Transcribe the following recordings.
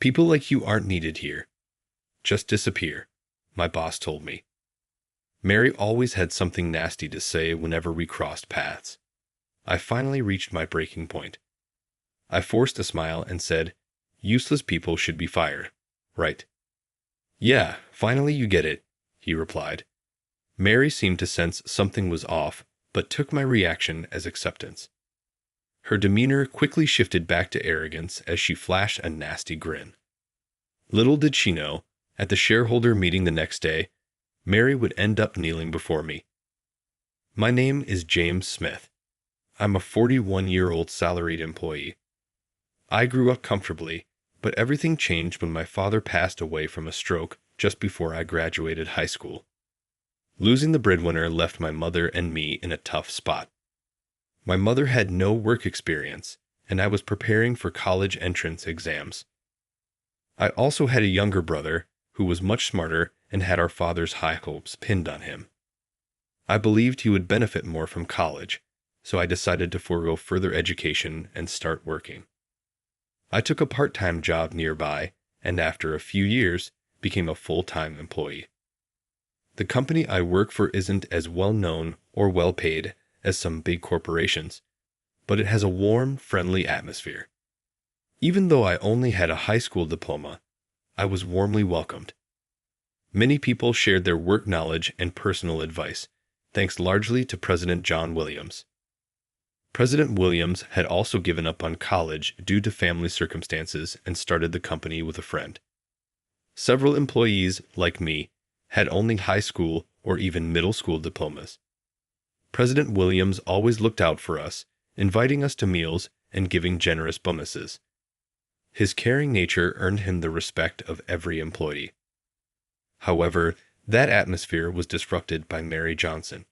People like you aren't needed here. Just disappear, my boss told me. Mary always had something nasty to say whenever we crossed paths. I finally reached my breaking point. I forced a smile and said, "Useless people should be fired, right?" "Yeah, finally you get it," he replied. Mary seemed to sense something was off, but took my reaction as acceptance. Her demeanor quickly shifted back to arrogance as she flashed a nasty grin. Little did she know, at the shareholder meeting the next day, Mary would end up kneeling before me. My name is James Smith. I'm a 41-year-old salaried employee. I grew up comfortably, but everything changed when my father passed away from a stroke just before I graduated high school. Losing the breadwinner left my mother and me in a tough spot. My mother had no work experience, and I was preparing for college entrance exams. I also had a younger brother who was much smarter and had our father's high hopes pinned on him. I believed he would benefit more from college, so I decided to forego further education and start working. I took a part-time job nearby, and after a few years, became a full-time employee. The company I work for isn't as well-known or well-paid as some big corporations, but it has a warm, friendly atmosphere. Even though I only had a high school diploma, I was warmly welcomed. Many people shared their work knowledge and personal advice, thanks largely to President John Williams. President Williams had also given up on college due to family circumstances and started the company with a friend. Several employees, like me, had only high school or even middle school diplomas. President Williams always looked out for us, inviting us to meals and giving generous bonuses. His caring nature earned him the respect of every employee. However, that atmosphere was disrupted by Mary Johnson.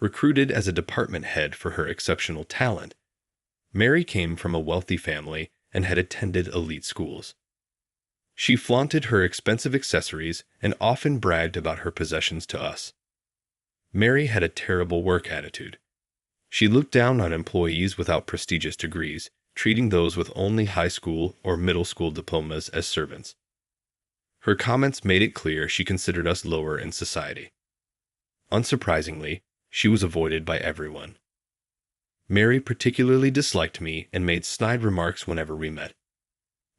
Recruited as a department head for her exceptional talent, Mary came from a wealthy family and had attended elite schools. She flaunted her expensive accessories and often bragged about her possessions to us. Mary had a terrible work attitude. She looked down on employees without prestigious degrees, treating those with only high school or middle school diplomas as servants. Her comments made it clear she considered us lower in society. Unsurprisingly, she was avoided by everyone. Mary particularly disliked me and made snide remarks whenever we met.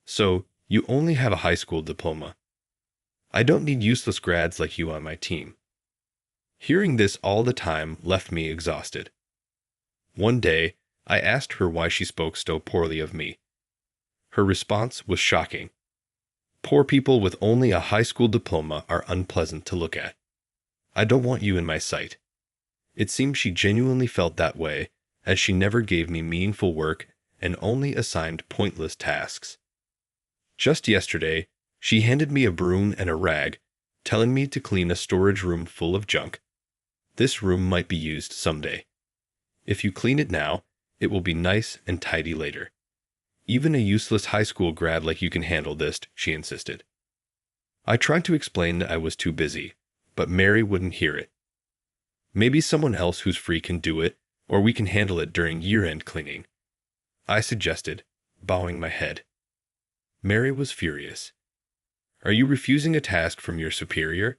"So, you only have a high school diploma. I don't need useless grads like you on my team." Hearing this all the time left me exhausted. One day, I asked her why she spoke so poorly of me. Her response was shocking. "Poor people with only a high school diploma are unpleasant to look at. I don't want you in my sight." It seemed she genuinely felt that way, as she never gave me meaningful work and only assigned pointless tasks. Just yesterday, she handed me a broom and a rag, telling me to clean a storage room full of junk. "This room might be used someday. If you clean it now, it will be nice and tidy later. Even a useless high school grad like you can handle this," she insisted. I tried to explain that I was too busy, but Mary wouldn't hear it. "Maybe someone else who's free can do it, or we can handle it during year-end cleaning," I suggested, bowing my head. Mary was furious. "Are you refusing a task from your superior?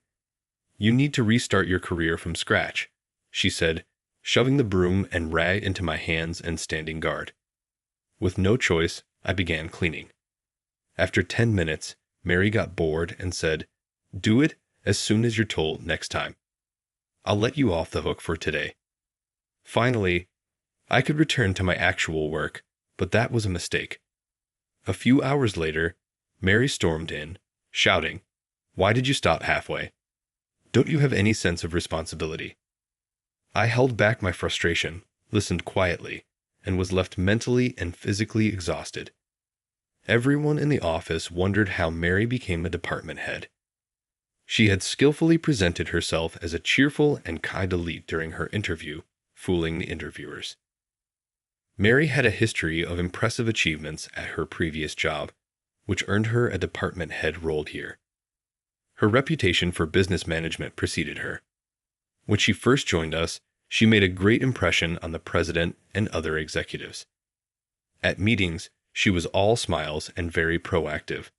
You need to restart your career from scratch," she said, shoving the broom and rag into my hands and standing guard. With no choice, I began cleaning. After 10 minutes, Mary got bored and said, "Do it as soon as you're told next time. I'll let you off the hook for today." Finally, I could return to my actual work, but that was a mistake. A few hours later, Mary stormed in, shouting, "Why did you stop halfway? Don't you have any sense of responsibility?" I held back my frustration, listened quietly, and was left mentally and physically exhausted. Everyone in the office wondered how Mary became a department head. She had skillfully presented herself as a cheerful and kind elite during her interview, fooling the interviewers. Mary had a history of impressive achievements at her previous job, which earned her a department head role here. Her reputation for business management preceded her. When she first joined us, she made a great impression on the president and other executives. At meetings, she was all smiles and very proactive,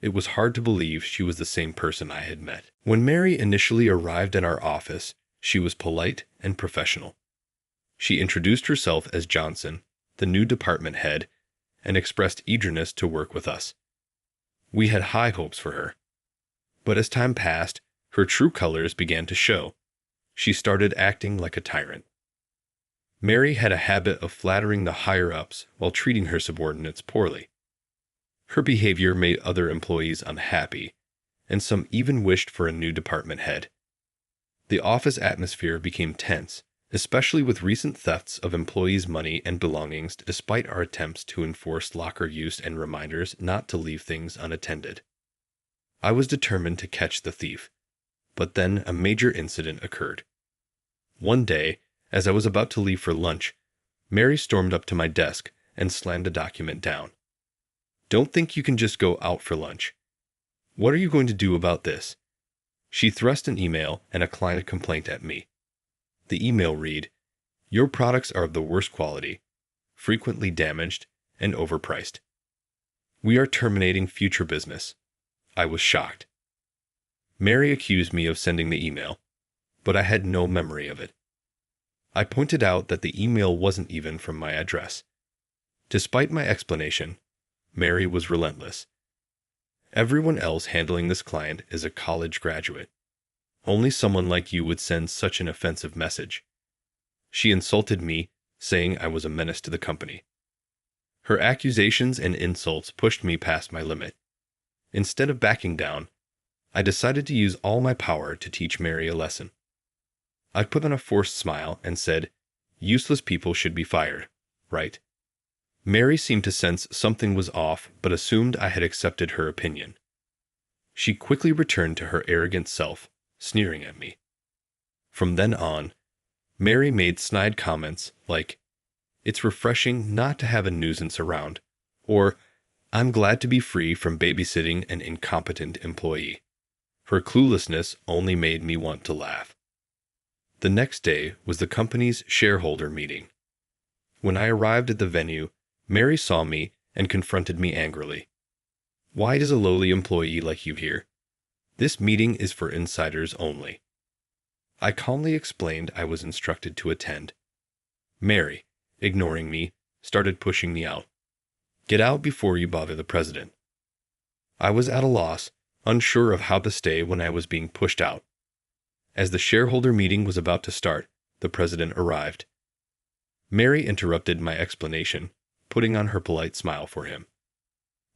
It was hard to believe she was the same person I had met. When Mary initially arrived at our office, she was polite and professional. She introduced herself as Johnson, the new department head, and expressed eagerness to work with us. We had high hopes for her. But as time passed, her true colors began to show. She started acting like a tyrant. Mary had a habit of flattering the higher-ups while treating her subordinates poorly. Her behavior made other employees unhappy, and some even wished for a new department head. The office atmosphere became tense, especially with recent thefts of employees' money and belongings despite our attempts to enforce locker use and reminders not to leave things unattended. I was determined to catch the thief, but then a major incident occurred. One day, as I was about to leave for lunch, Mary stormed up to my desk and slammed a document down. "Don't think you can just go out for lunch. What are you going to do about this?" She thrust an email and a client complaint at me. The email read, "Your products are of the worst quality, frequently damaged, and overpriced. We are terminating future business." I was shocked. Mary accused me of sending the email, but I had no memory of it. I pointed out that the email wasn't even from my address. Despite my explanation, Mary was relentless. "Everyone else handling this client is a college graduate. Only someone like you would send such an offensive message." She insulted me, saying I was a menace to the company. Her accusations and insults pushed me past my limit. Instead of backing down, I decided to use all my power to teach Mary a lesson. I put on a forced smile and said, "Useless people should be fired, right?" Mary seemed to sense something was off, but assumed I had accepted her opinion. She quickly returned to her arrogant self, sneering at me. From then on, Mary made snide comments like, "It's refreshing not to have a nuisance around," or, "I'm glad to be free from babysitting an incompetent employee." Her cluelessness only made me want to laugh. The next day was the company's shareholder meeting. When I arrived at the venue, Mary saw me and confronted me angrily. "Why does a lowly employee like you here? This meeting is for insiders only." I calmly explained I was instructed to attend. Mary, ignoring me, started pushing me out. "Get out before you bother the president." I was at a loss, unsure of how to stay when I was being pushed out. As the shareholder meeting was about to start, the president arrived. Mary interrupted my explanation, putting on her polite smile for him.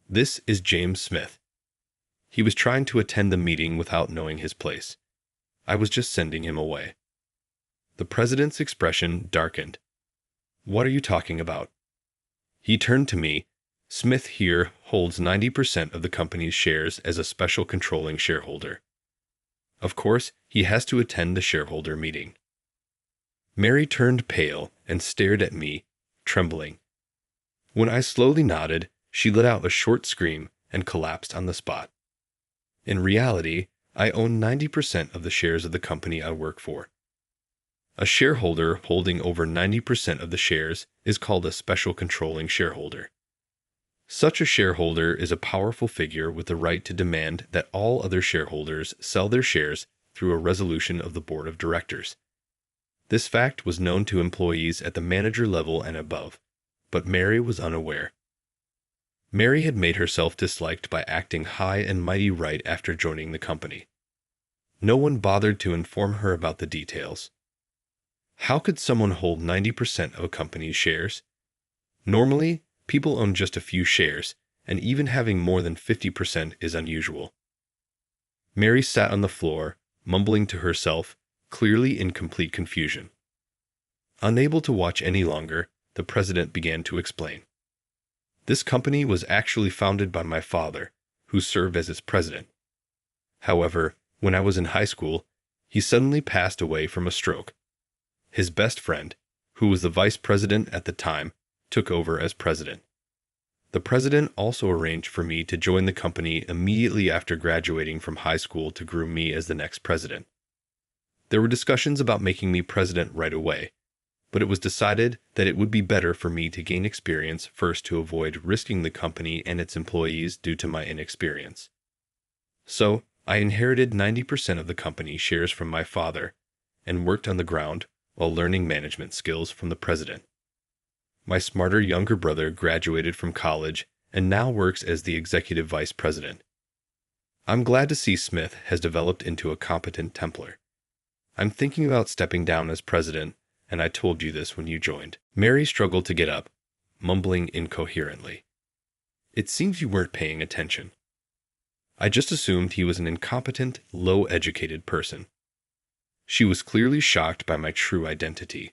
"This is James Smith." He was trying to attend the meeting without knowing his place. I was just sending him away. The president's expression darkened. "What are you talking about?" He turned to me. "Smith here holds 90% of the company's shares as a special controlling shareholder. Of course, he has to attend the shareholder meeting." Mary turned pale and stared at me, trembling. When I slowly nodded, she let out a short scream and collapsed on the spot. In reality, I own 90% of the shares of the company I work for. A shareholder holding over 90% of the shares is called a special controlling shareholder. Such a shareholder is a powerful figure with the right to demand that all other shareholders sell their shares through a resolution of the board of directors. This fact was known to employees at the manager level and above, but Mary was unaware. Mary had made herself disliked by acting high and mighty right after joining the company. No one bothered to inform her about the details. How could someone hold 90% of a company's shares? Normally, people own just a few shares, and even having more than 50% is unusual. Mary sat on the floor, mumbling to herself, clearly in complete confusion. Unable to watch any longer, the president began to explain. This company was actually founded by my father, who served as its president. However, when I was in high school, he suddenly passed away from a stroke. His best friend, who was the vice president at the time, took over as president. The president also arranged for me to join the company immediately after graduating from high school to groom me as the next president. There were discussions about making me president right away, but it was decided that it would be better for me to gain experience first to avoid risking the company and its employees due to my inexperience. So, I inherited 90% of the company shares from my father and worked on the ground while learning management skills from the president. My smarter younger brother graduated from college and now works as the executive vice president. I'm glad to see Smith has developed into a competent Templar. I'm thinking about stepping down as president, and I told you this when you joined. Mary struggled to get up, mumbling incoherently. It seems you weren't paying attention. I just assumed he was an incompetent, low-educated person. She was clearly shocked by my true identity.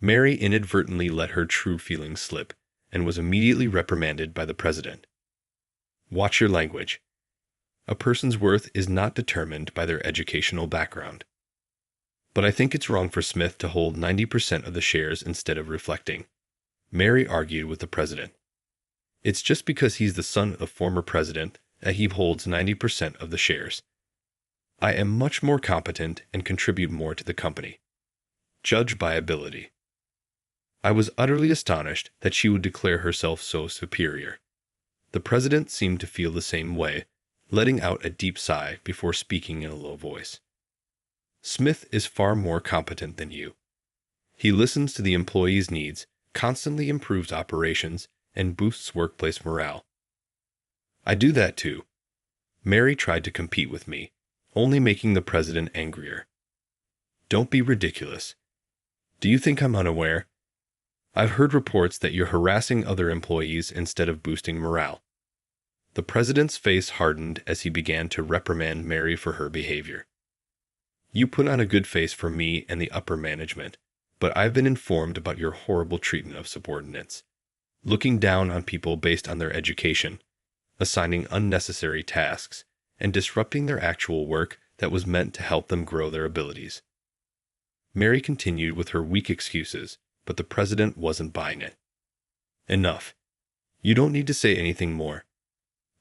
Mary inadvertently let her true feelings slip and was immediately reprimanded by the president. Watch your language. A person's worth is not determined by their educational background. But I think it's wrong for Smith to hold 90% of the shares instead of reflecting, Mary argued with the president. It's just because he's the son of the former president that he holds 90% of the shares. I am much more competent and contribute more to the company. Judge by ability. I was utterly astonished that she would declare herself so superior. The president seemed to feel the same way, letting out a deep sigh before speaking in a low voice. Smith is far more competent than you. He listens to the employees' needs, constantly improves operations, and boosts workplace morale. I do that too. Mary tried to compete with me, only making the president angrier. Don't be ridiculous. Do you think I'm unaware? I've heard reports that you're harassing other employees instead of boosting morale. The president's face hardened as he began to reprimand Mary for her behavior. You put on a good face for me and the upper management, but I've been informed about your horrible treatment of subordinates, looking down on people based on their education, assigning unnecessary tasks, and disrupting their actual work that was meant to help them grow their abilities. Mary continued with her weak excuses, but the president wasn't buying it. Enough. You don't need to say anything more.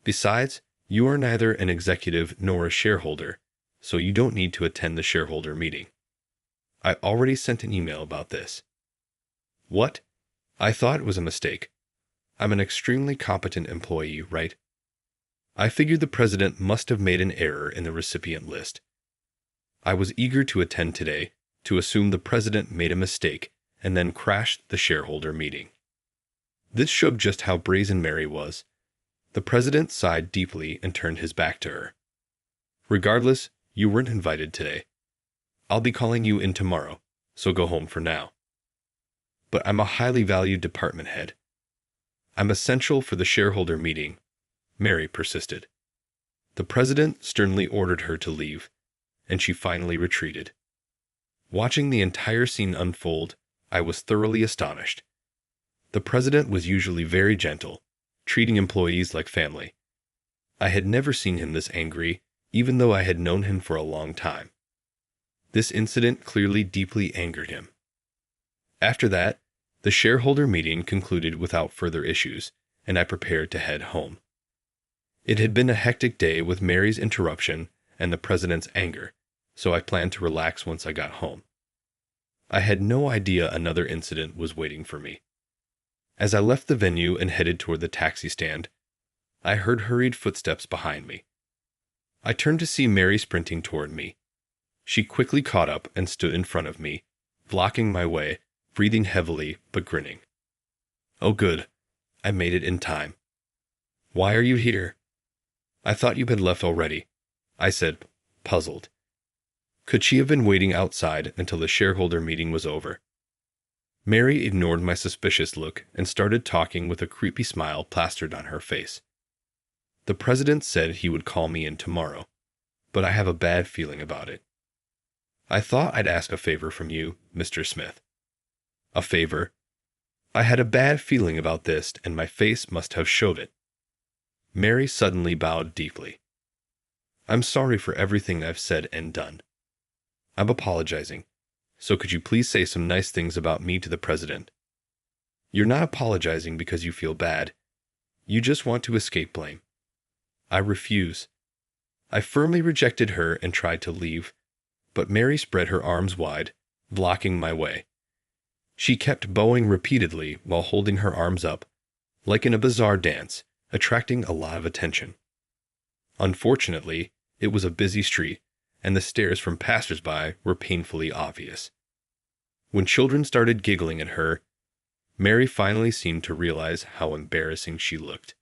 Besides, you are neither an executive nor a shareholder, so you don't need to attend the shareholder meeting. I already sent an email about this. What? I thought it was a mistake. I'm an extremely competent employee, right? I figured the president must have made an error in the recipient list. I was eager to attend today to assume the president made a mistake and then crashed the shareholder meeting. This showed just how brazen Mary was. The president sighed deeply and turned his back to her. Regardless, you weren't invited today. I'll be calling you in tomorrow, so go home for now. But I'm a highly valued department head. I'm essential for the shareholder meeting, Mary persisted. The president sternly ordered her to leave, and she finally retreated. Watching the entire scene unfold, I was thoroughly astonished. The president was usually very gentle, treating employees like family. I had never seen him this angry, even though I had known him for a long time. This incident clearly deeply angered him. After that, the shareholder meeting concluded without further issues, and I prepared to head home. It had been a hectic day with Mary's interruption and the president's anger, so I planned to relax once I got home. I had no idea another incident was waiting for me. As I left the venue and headed toward the taxi stand, I heard hurried footsteps behind me. I turned to see Mary sprinting toward me. She quickly caught up and stood in front of me, blocking my way, breathing heavily but grinning. Oh good, I made it in time. Why are you here? I thought you had left already, I said, puzzled. Could she have been waiting outside until the shareholder meeting was over? Mary ignored my suspicious look and started talking with a creepy smile plastered on her face. The president said he would call me in tomorrow, but I have a bad feeling about it. I thought I'd ask a favor from you, Mr. Smith. A favor? I had a bad feeling about this, and my face must have showed it. Mary suddenly bowed deeply. I'm sorry for everything I've said and done. I'm apologizing, so could you please say some nice things about me to the president? You're not apologizing because you feel bad. You just want to escape blame. I refuse. I firmly rejected her and tried to leave, but Mary spread her arms wide, blocking my way. She kept bowing repeatedly while holding her arms up, like in a bizarre dance, attracting a lot of attention. Unfortunately, it was a busy street, and the stares from passers-by were painfully obvious. When children started giggling at her, Mary finally seemed to realize how embarrassing she looked.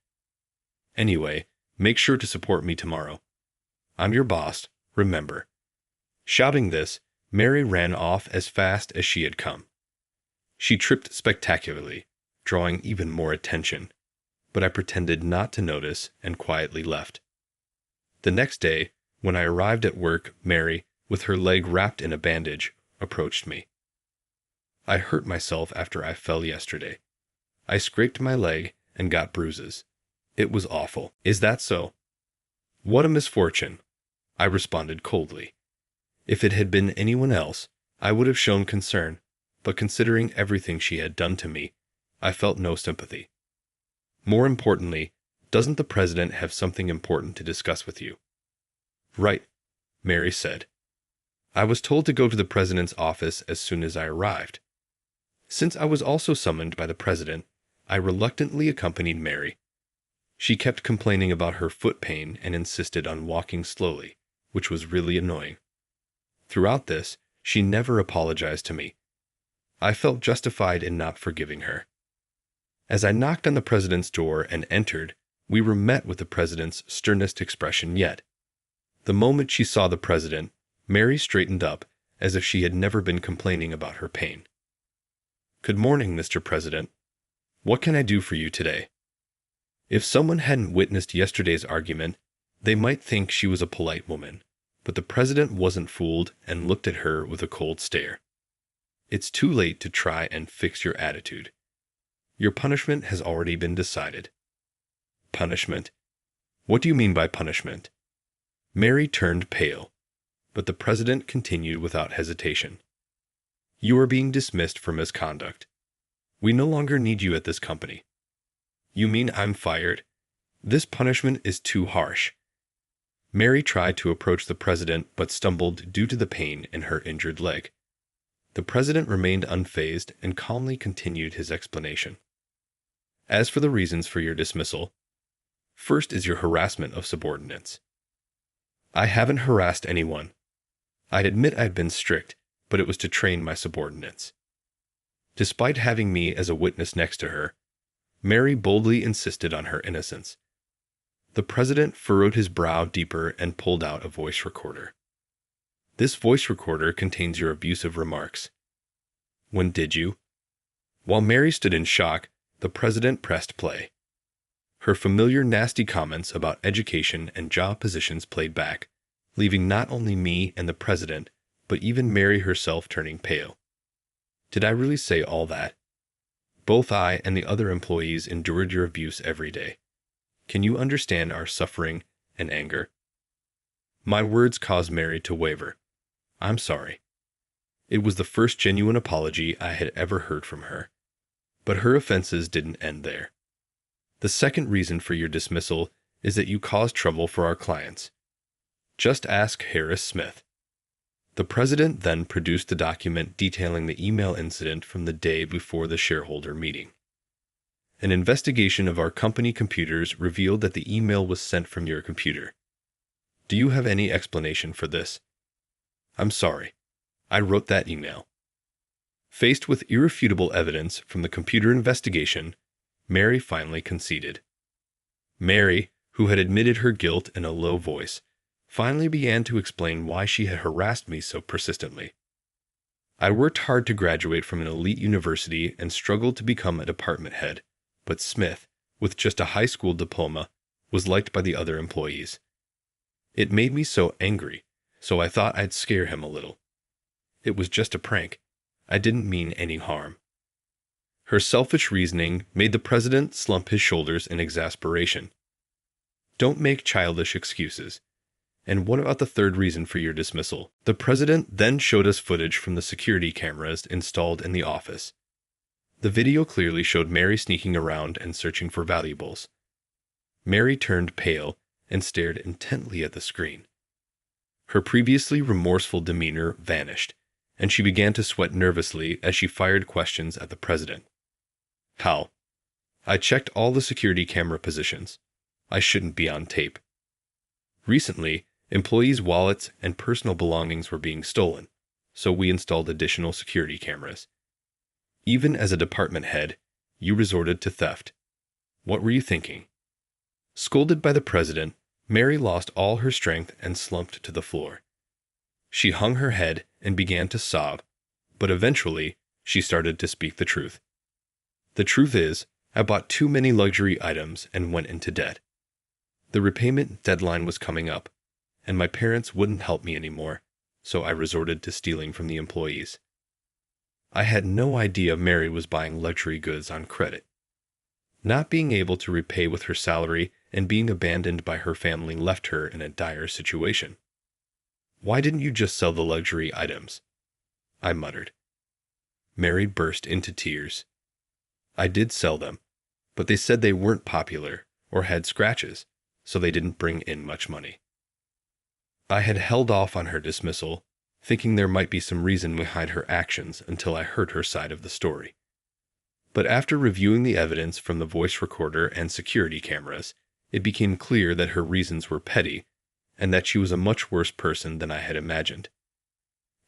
Anyway, make sure to support me tomorrow. I'm your boss, remember. Shouting this, Mary ran off as fast as she had come. She tripped spectacularly, drawing even more attention, but I pretended not to notice and quietly left. The next day, when I arrived at work, Mary, with her leg wrapped in a bandage, approached me. I hurt myself after I fell yesterday. I scraped my leg and got bruises. It was awful. Is that so? What a misfortune, I responded coldly. If it had been anyone else, I would have shown concern, but considering everything she had done to me, I felt no sympathy. More importantly, doesn't the president have something important to discuss with you? Right, Mary said. I was told to go to the president's office as soon as I arrived. Since I was also summoned by the president, I reluctantly accompanied Mary. She kept complaining about her foot pain and insisted on walking slowly, which was really annoying. Throughout this, she never apologized to me. I felt justified in not forgiving her. As I knocked on the president's door and entered, we were met with the president's sternest expression yet. The moment she saw the president, Mary straightened up as if she had never been complaining about her pain. Good morning, Mr. President. What can I do for you today? If someone hadn't witnessed yesterday's argument, they might think she was a polite woman, but the president wasn't fooled and looked at her with a cold stare. It's too late to try and fix your attitude. Your punishment has already been decided. Punishment? What do you mean by punishment? Mary turned pale, but the president continued without hesitation. You are being dismissed for misconduct. We no longer need you at this company. You mean I'm fired? This punishment is too harsh. Mary tried to approach the president but stumbled due to the pain in her injured leg. The president remained unfazed and calmly continued his explanation. As for the reasons for your dismissal, first is your harassment of subordinates. I haven't harassed anyone. I'd admit I'd been strict, but it was to train my subordinates. Despite having me as a witness next to her, Mary boldly insisted on her innocence. The president furrowed his brow deeper and pulled out a voice recorder. This voice recorder contains your abusive remarks. When did you? While Mary stood in shock, the president pressed play. Her familiar nasty comments about education and job positions played back, leaving not only me and the president, but even Mary herself turning pale. Did I really say all that? Both I and the other employees endured your abuse every day. Can you understand our suffering and anger? My words caused Mary to waver. I'm sorry. It was the first genuine apology I had ever heard from her. But her offenses didn't end there. The second reason for your dismissal is that you caused trouble for our clients. Just ask Harris Smith. The president then produced the document detailing the email incident from the day before the shareholder meeting. An investigation of our company computers revealed that the email was sent from your computer. Do you have any explanation for this? I'm sorry. I wrote that email. Faced with irrefutable evidence from the computer investigation, Mary finally conceded. Mary, who had admitted her guilt in a low voice, finally began to explain why she had harassed me so persistently. I worked hard to graduate from an elite university and struggled to become a department head, but Smith, with just a high school diploma, was liked by the other employees. It made me so angry, so I thought I'd scare him a little. It was just a prank. I didn't mean any harm. Her selfish reasoning made the president slump his shoulders in exasperation. Don't make childish excuses. And what about the third reason for your dismissal? The president then showed us footage from the security cameras installed in the office. The video clearly showed Mary sneaking around and searching for valuables. Mary turned pale and stared intently at the screen. Her previously remorseful demeanor vanished, and she began to sweat nervously as she fired questions at the president. How? I checked all the security camera positions. I shouldn't be on tape. Recently, employees' wallets and personal belongings were being stolen, so we installed additional security cameras. Even as a department head, you resorted to theft. What were you thinking? Scolded by the president, Mary lost all her strength and slumped to the floor. She hung her head and began to sob, but eventually she started to speak the truth. The truth is, I bought too many luxury items and went into debt. The repayment deadline was coming up, and my parents wouldn't help me anymore, so I resorted to stealing from the employees. I had no idea Mary was buying luxury goods on credit. Not being able to repay with her salary and being abandoned by her family left her in a dire situation. Why didn't you just sell the luxury items? I muttered. Mary burst into tears. I did sell them, but they said they weren't popular or had scratches, so they didn't bring in much money. I had held off on her dismissal, thinking there might be some reason behind her actions until I heard her side of the story. But after reviewing the evidence from the voice recorder and security cameras, it became clear that her reasons were petty and that she was a much worse person than I had imagined.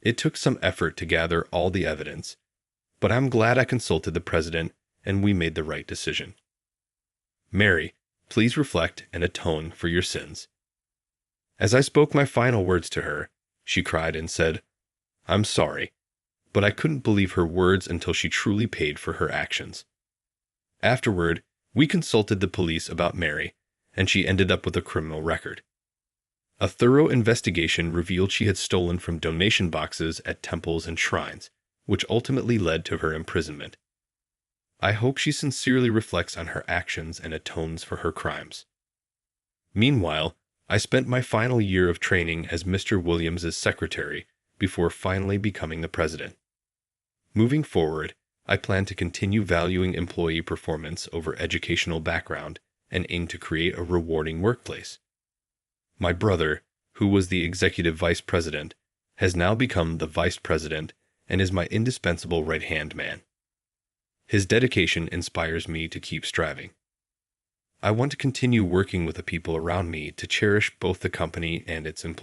It took some effort to gather all the evidence, but I'm glad I consulted the president and we made the right decision. Mary, please reflect and atone for your sins. As I spoke my final words to her, she cried and said, I'm sorry, but I couldn't believe her words until she truly paid for her actions. Afterward, we consulted the police about Mary, and she ended up with a criminal record. A thorough investigation revealed she had stolen from donation boxes at temples and shrines, which ultimately led to her imprisonment. I hope she sincerely reflects on her actions and atones for her crimes. Meanwhile, I spent my final year of training as Mr. Williams's secretary before finally becoming the president. Moving forward, I plan to continue valuing employee performance over educational background and aim to create a rewarding workplace. My brother, who was the executive vice president, has now become the vice president and is my indispensable right-hand man. His dedication inspires me to keep striving. I want to continue working with the people around me to cherish both the company and its employees.